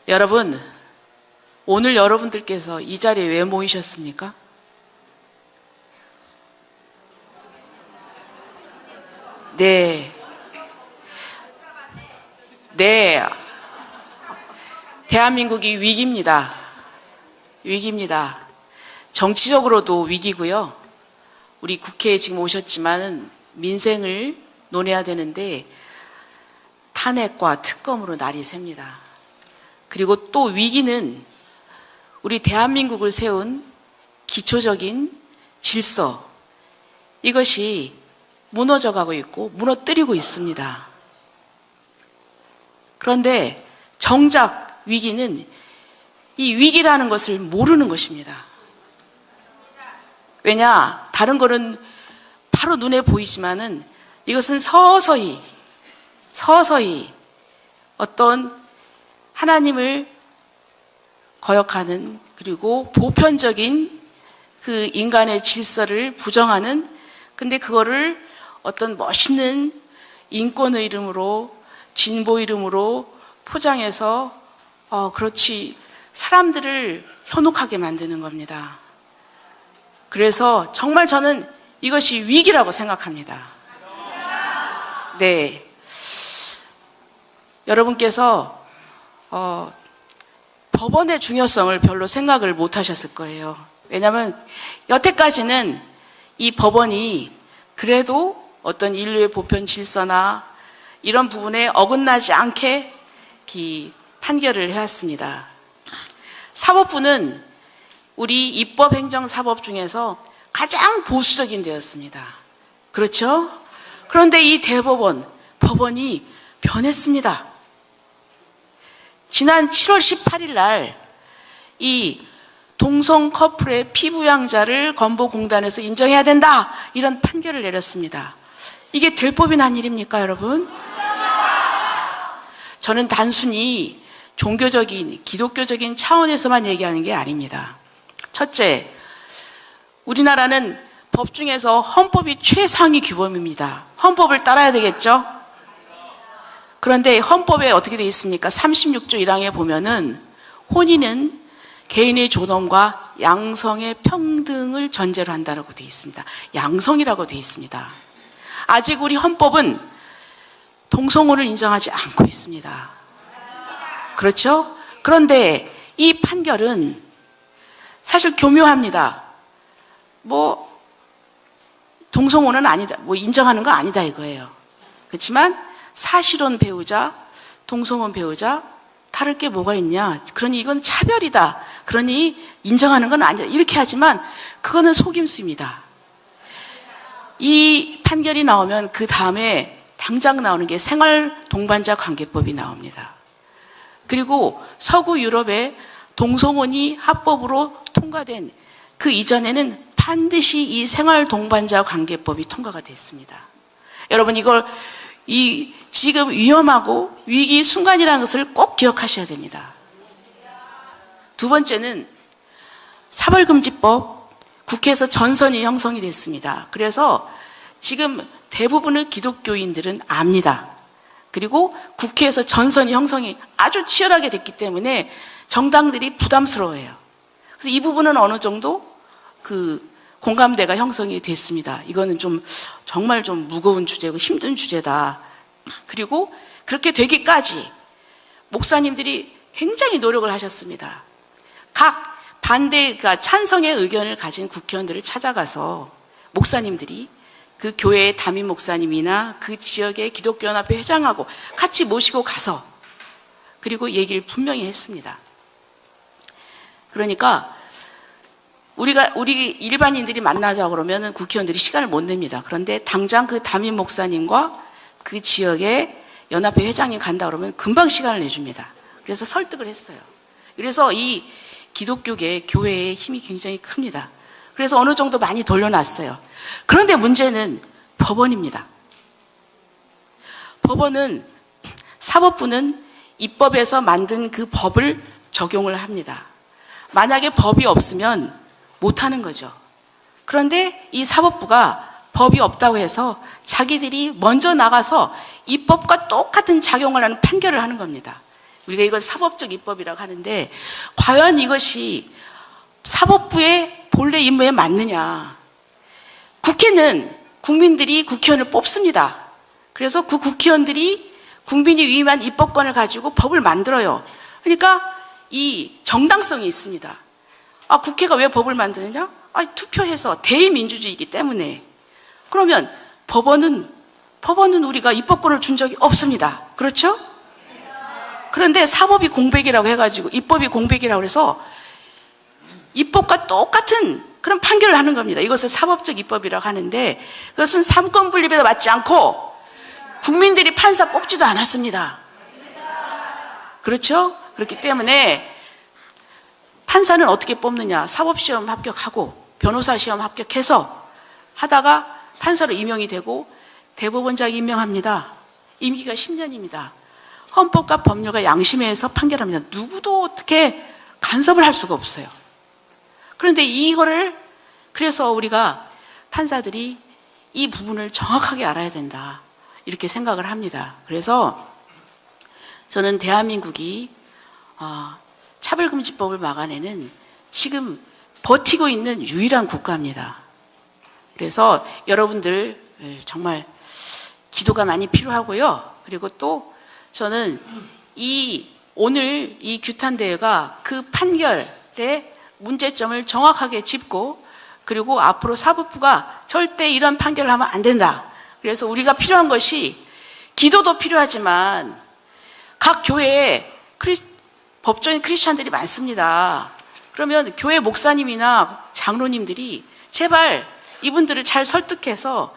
여러분, 오늘 여러분들께서 이 자리에 왜 모이셨습니까? 네. 네. 대한민국이 위기입니다. 위기입니다. 정치적으로도 위기고요. 우리 국회에 지금 오셨지만 민생을 논해야 되는데 탄핵과 특검으로 날이 셉니다. 그리고 또 위기는 우리 대한민국을 세운 기초적인 질서, 이것이 무너져가고 있고 무너뜨리고 있습니다. 그런데 정작 위기는 이 위기라는 것을 모르는 것입니다. 왜냐? 다른 거는 바로 눈에 보이지만은 이것은 서서히 어떤 하나님을 거역하는, 그리고 보편적인 그 인간의 질서를 부정하는, 근데 그거를 어떤 멋있는 인권의 이름으로, 진보 이름으로 포장해서 그렇지, 사람들을 현혹하게 만드는 겁니다. 그래서 정말 저는 이것이 위기라고 생각합니다. 네. 여러분께서 법원의 중요성을 별로 생각을 못 하셨을 거예요. 왜냐하면 여태까지는 이 법원이 그래도 어떤 인류의 보편 질서나 이런 부분에 어긋나지 않게 판결을 해왔습니다. 사법부는 우리 입법행정사법 중에서 가장 보수적인 데였습니다. 그렇죠? 그런데 이 법원이 변했습니다. 지난 7월 18일 날 이 동성 커플의 피부양자를 건보공단에서 인정해야 된다, 이런 판결을 내렸습니다. 이게 될 법이 난 일입니까, 여러분? 저는 단순히 종교적인, 기독교적인 차원에서만 얘기하는 게 아닙니다. 첫째, 우리나라는 법 중에서 헌법이 최상위 규범입니다. 헌법을 따라야 되겠죠? 그런데 헌법에 어떻게 되어 있습니까? 36조 1항에 보면은 혼인은 개인의 존엄과 양성의 평등을 전제로 한다고 되어 있습니다. 양성이라고 되어 있습니다. 아직 우리 헌법은 동성혼을 인정하지 않고 있습니다. 그렇죠? 그런데 이 판결은 사실 교묘합니다. 동성혼은 아니다, 인정하는 거 아니다 이거예요. 그렇지만 사실혼 배우자, 동성혼 배우자 다를 게 뭐가 있냐? 그러니 이건 차별이다. 그러니 인정하는 건 아니다. 이렇게 하지만 그거는 속임수입니다. 이 판결이 나오면 그 다음에 당장 나오는 게 생활동반자 관계법이 나옵니다. 그리고 서구 유럽의 동성혼이 합법으로 통과된 그 이전에는 반드시 이 생활동반자 관계법이 통과가 됐습니다. 여러분, 지금 위험하고 위기 순간이라는 것을 꼭 기억하셔야 됩니다. 두 번째는 사벌금지법, 국회에서 전선이 형성이 됐습니다. 그래서 지금 대부분의 기독교인들은 압니다. 그리고 국회에서 전선이 형성이 아주 치열하게 됐기 때문에 정당들이 부담스러워해요. 그래서 이 부분은 어느 정도 공감대가 형성이 됐습니다. 이거는 정말 좀 무거운 주제고 힘든 주제다. 그리고 그렇게 되기까지 목사님들이 굉장히 노력을 하셨습니다. 각 찬성의 의견을 가진 국회의원들을 찾아가서 목사님들이 그 교회의 담임 목사님이나 그 지역의 기독교연합회 회장하고 같이 모시고 가서 그리고 얘기를 분명히 했습니다. 그러니까 우리 일반인들이 만나자 그러면 국회의원들이 시간을 못 냅니다. 그런데 당장 그 담임 목사님과 그 지역의 연합회 회장님 간다 그러면 금방 시간을 내줍니다. 그래서 설득을 했어요. 그래서 이 기독교계 교회의 힘이 굉장히 큽니다. 그래서 어느 정도 많이 돌려놨어요. 그런데 문제는 법원입니다. 법원은, 사법부는 입법에서 만든 그 법을 적용을 합니다. 만약에 법이 없으면 못하는 거죠. 그런데 이 사법부가 법이 없다고 해서 자기들이 먼저 나가서 입법과 똑같은 작용을 하는 판결을 하는 겁니다. 우리가 이걸 사법적 입법이라고 하는데 과연 이것이 사법부의 본래 임무에 맞느냐. 국회는 국민들이 국회의원을 뽑습니다. 그래서 그 국회의원들이 국민이 위임한 입법권을 가지고 법을 만들어요. 그러니까 이 정당성이 있습니다. 국회가 왜 법을 만드느냐? 투표해서 대의민주주의이기 때문에. 그러면 법원은 우리가 입법권을 준 적이 없습니다. 그렇죠? 그런데 사법이 공백이라고 해가지고 입법이 공백이라고 해서 입법과 똑같은 그런 판결을 하는 겁니다. 이것을 사법적 입법이라고 하는데 그것은 삼권 분립에 맞지 않고 국민들이 판사 뽑지도 않았습니다. 그렇죠? 그렇기 때문에 판사는 어떻게 뽑느냐? 사법시험 합격하고 변호사 시험 합격해서 하다가 판사로 임용이 되고 대법원장 임명합니다. 임기가 10년입니다. 헌법과 법률과 양심에서 판결합니다. 누구도 어떻게 간섭을 할 수가 없어요. 그런데 이거를 그래서 우리가 판사들이 이 부분을 정확하게 알아야 된다. 이렇게 생각을 합니다. 그래서 저는 대한민국이 차별금지법을 막아내는 지금 버티고 있는 유일한 국가입니다. 그래서 여러분들 정말 기도가 많이 필요하고요. 그리고 또 저는 오늘 이 규탄대회가 그 판결의 문제점을 정확하게 짚고 그리고 앞으로 사법부가 절대 이런 판결을 하면 안 된다. 그래서 우리가 필요한 것이 기도도 필요하지만 각 교회에 법조인 크리스찬들이 많습니다. 그러면 교회 목사님이나 장로님들이 제발 이분들을 잘 설득해서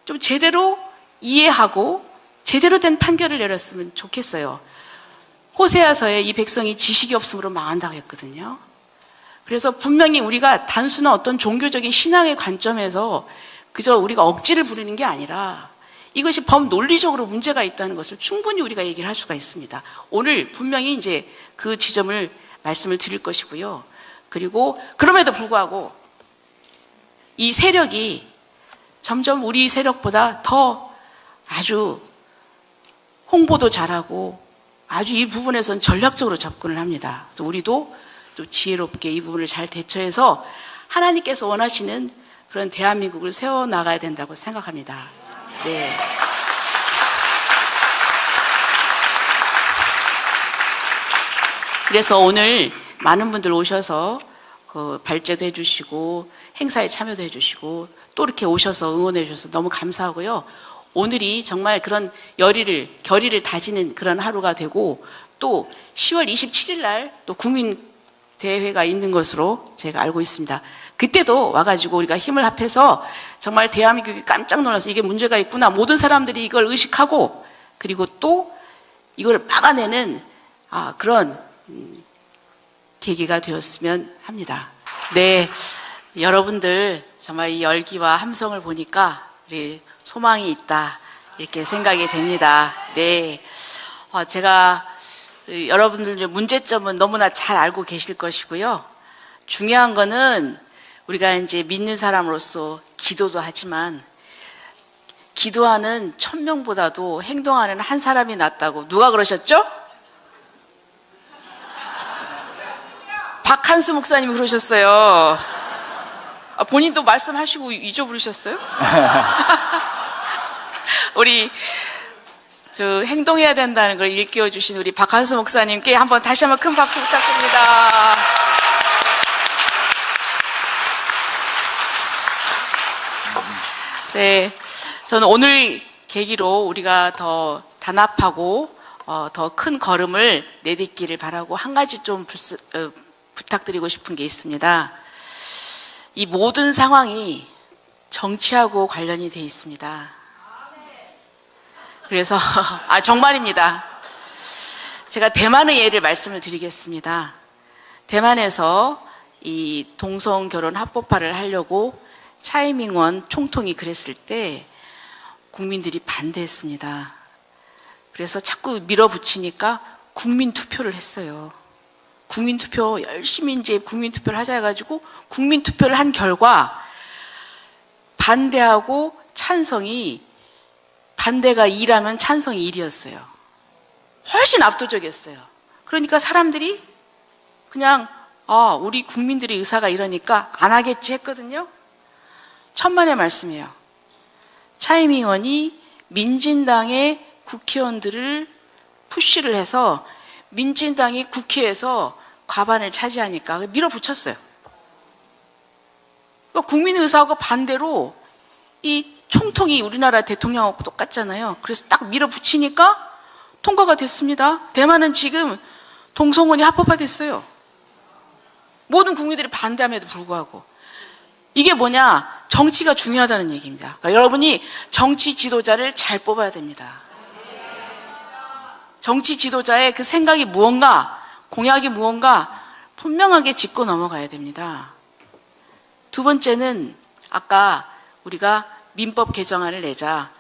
좀 제대로 이해하고 제대로 된 판결을 내렸으면 좋겠어요. 호세아서에 이 백성이 지식이 없음으로 망한다고 했거든요. 그래서 분명히 우리가 단순한 어떤 종교적인 신앙의 관점에서 그저 우리가 억지를 부리는 게 아니라 이것이 법 논리적으로 문제가 있다는 것을 충분히 우리가 얘기를 할 수가 있습니다. 오늘 분명히 이제 그 지점을 말씀을 드릴 것이고요. 그리고 그럼에도 불구하고 이 세력이 점점 우리 세력보다 더 아주 홍보도 잘하고 아주 이 부분에서는 전략적으로 접근을 합니다. 그래서 우리도 또 지혜롭게 이 부분을 잘 대처해서 하나님께서 원하시는 그런 대한민국을 세워나가야 된다고 생각합니다. 네. 그래서 오늘 많은 분들 오셔서 발제도 해주시고 행사에 참여도 해주시고 또 이렇게 오셔서 응원해 주셔서 너무 감사하고요. 오늘이 정말 그런 결의를 다지는 그런 하루가 되고 또 10월 27일 날 또 국민대회가 있는 것으로 제가 알고 있습니다. 그때도 와가지고 우리가 힘을 합해서 정말 대한민국이 깜짝 놀라서 이게 문제가 있구나. 모든 사람들이 이걸 의식하고 그리고 또 이걸 막아내는 그런 계기가 되었으면 합니다. 네, 여러분들 정말 이 열기와 함성을 보니까 우리 소망이 있다 이렇게 생각이 됩니다. 네, 제가 여러분들 문제점은 너무나 잘 알고 계실 것이고요. 중요한 거는 우리가 이제 믿는 사람으로서 기도도 하지만 기도하는 1000명보다도 행동하는 한 사람이 낫다고 누가 그러셨죠? 박한수 목사님이 그러셨어요. 본인도 말씀하시고 잊어버리셨어요? 우리 행동해야 된다는 걸 일깨워 주신 우리 박한수 목사님께 한번 다시 한번 큰 박수 부탁드립니다. 네, 저는 오늘 계기로 우리가 더 단합하고 더 큰 걸음을 내딛기를 바라고 한 가지 좀 부탁드리고 싶은 게 있습니다. 이 모든 상황이 정치하고 관련이 돼 있습니다. 그래서 정말입니다. 제가 대만의 예를 말씀을 드리겠습니다. 대만에서 이 동성 결혼 합법화를 하려고 차이밍원 총통이 그랬을 때 국민들이 반대했습니다. 그래서 자꾸 밀어붙이니까 국민투표를 했어요. 국민투표 열심히 이제 국민투표를 하자 해가지고 국민투표를 한 결과 반대하고 찬성이 반대가 2라면 찬성이 1이었어요. 훨씬 압도적이었어요. 그러니까 사람들이 그냥 우리 국민들의 의사가 이러니까 안 하겠지 했거든요. 천만의 말씀이에요. 차이밍 의원이 민진당의 국회의원들을 푸시를 해서 민진당이 국회에서 과반을 차지하니까 밀어붙였어요. 국민 의사하고 반대로 이 총통이 우리나라 대통령하고 똑같잖아요. 그래서 딱 밀어붙이니까 통과가 됐습니다. 대만은 지금 동성혼이 합법화됐어요. 모든 국민들이 반대함에도 불구하고. 이게 뭐냐? 정치가 중요하다는 얘기입니다. 그러니까 여러분이 정치 지도자를 잘 뽑아야 됩니다. 정치 지도자의 그 생각이 무언가, 공약이 무언가 분명하게 짚고 넘어가야 됩니다. 두 번째는 아까 우리가 민법 개정안을 내자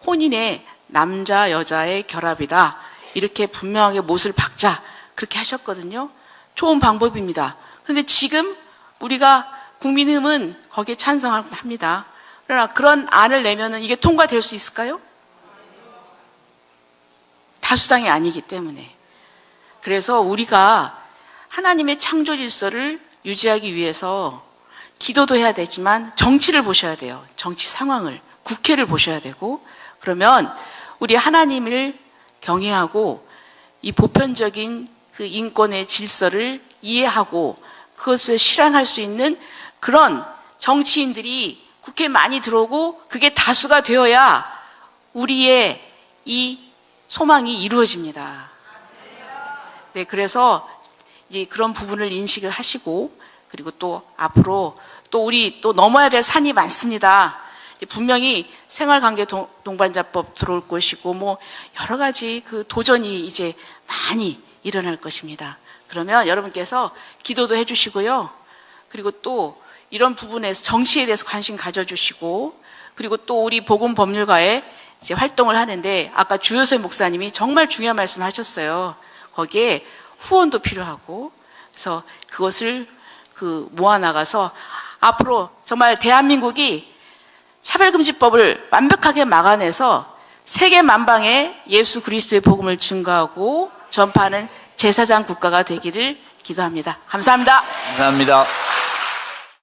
혼인의 남자 여자의 결합이다 이렇게 분명하게 못을 박자 그렇게 하셨거든요. 좋은 방법입니다. 그런데 지금 우리가 국민의힘은 거기에 찬성합니다. 그러나 그런 안을 내면은 이게 통과될 수 있을까요? 다수당이 아니기 때문에. 그래서 우리가 하나님의 창조 질서를 유지하기 위해서 기도도 해야 되지만 정치를 보셔야 돼요. 정치 상황을, 국회를 보셔야 되고, 그러면 우리 하나님을 경외하고 이 보편적인 그 인권의 질서를 이해하고 그것을 실현할 수 있는 그런 정치인들이 국회에 많이 들어오고 그게 다수가 되어야 우리의 이 소망이 이루어집니다. 네, 그래서 이제 그런 부분을 인식을 하시고, 그리고 또 앞으로 또 우리 또 넘어야 될 산이 많습니다. 분명히 생활관계 동반자법 들어올 것이고, 뭐 여러 가지 그 도전이 이제 많이 일어날 것입니다. 그러면 여러분께서 기도도 해주시고요. 그리고 또 이런 부분에서 정치에 대해서 관심 가져주시고, 그리고 또 우리 복음법률가에 이제 활동을 하는데 아까 주요세 목사님이 정말 중요한 말씀 하셨어요. 거기에 후원도 필요하고, 그래서 그것을 모아나가서 앞으로 정말 대한민국이 차별금지법을 완벽하게 막아내서 세계 만방에 예수 그리스도의 복음을 증거하고 전파하는 제사장 국가가 되기를 기도합니다. 감사합니다. 감사합니다.